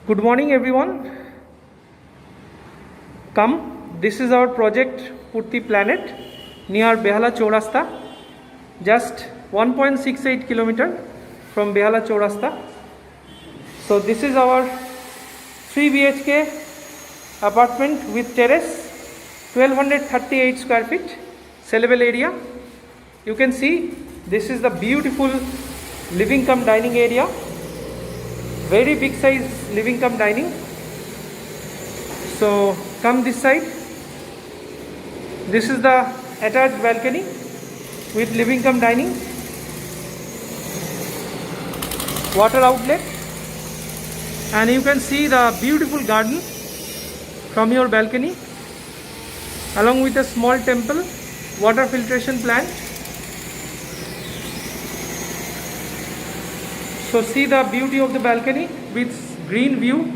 Good morning everyone. Come, this is our project Purti Planet near Behala Chaurasta, just 1.68 km from Behala Chaurasta. So this is our 3 BHK apartment with terrace, 1238 square feet sellable area. You can see this is the beautiful living cum dining area, very big size living cum dining. So come this side, this is the attached balcony with living cum dining, water outlet, and you can see the beautiful garden from your balcony along with a small temple, water filtration plant. So see the beauty of the balcony with green view.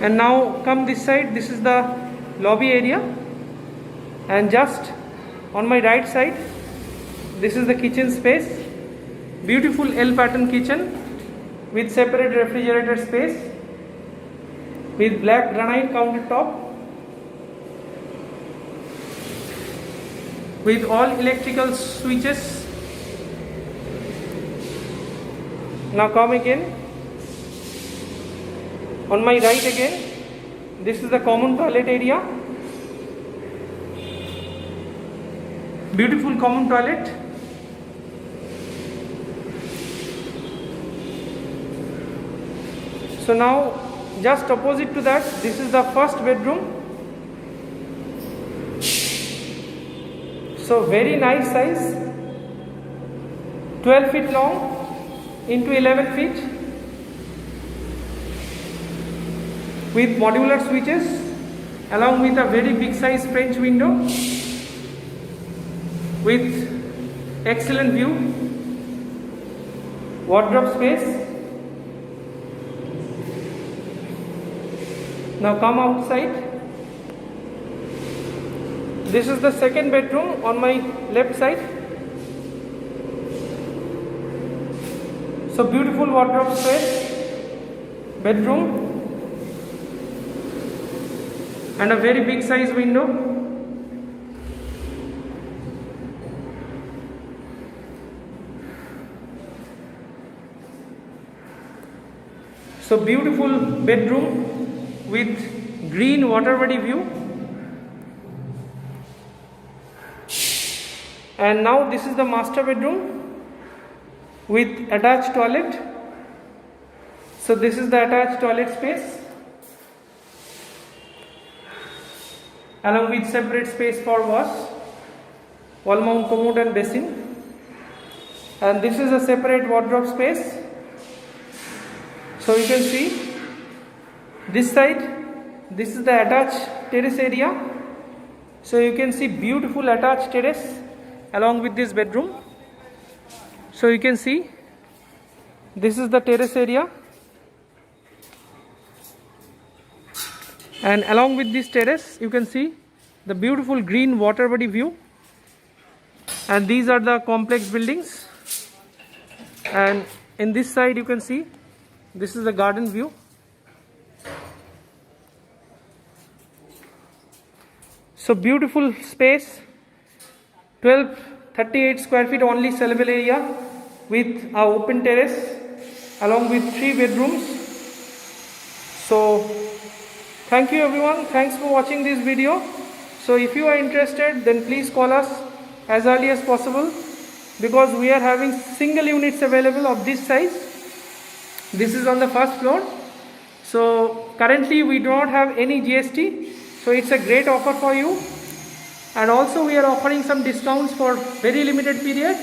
And now come this side, this is the lobby area, and just on my right side this is the kitchen space, beautiful L pattern kitchen with separate refrigerator space with black granite countertop with all electrical switches. Now come again, on my right again, this is the common toilet area, beautiful common toilet. So now just opposite to that, this is the first bedroom. So very nice size, 12 feet long into 11 feet with modular switches along with a very big size French window with excellent view, wardrobe space. Now come outside. This is the second bedroom on my left side. So beautiful wardrobe space, bedroom, and a very big size window. So beautiful bedroom with green water body view. And now this is the master bedroom with attached toilet. So this is the attached toilet space along with separate space for wash, wall mount commode and basin. And this is a separate wardrobe space. So you can see this side, this is the attached terrace area. So you can see beautiful attached terrace along with this bedroom. So you can see this is the terrace area, and along with this terrace you can see the beautiful green water body view. And these are the complex buildings, and in this side you can see this is the garden view. So beautiful space, 1238 square feet only sellable area with a open terrace along with 3 bedrooms. So thank you everyone, thanks for watching this video. So if you are interested, then please call us as early as possible, because we are having single units available of this size. This is on the first floor. So currently we do not have any GST, so it's a great offer for you. And also we are offering some discounts for very limited period.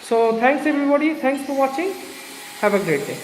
So thanks everybody, thanks for watching, have a great day.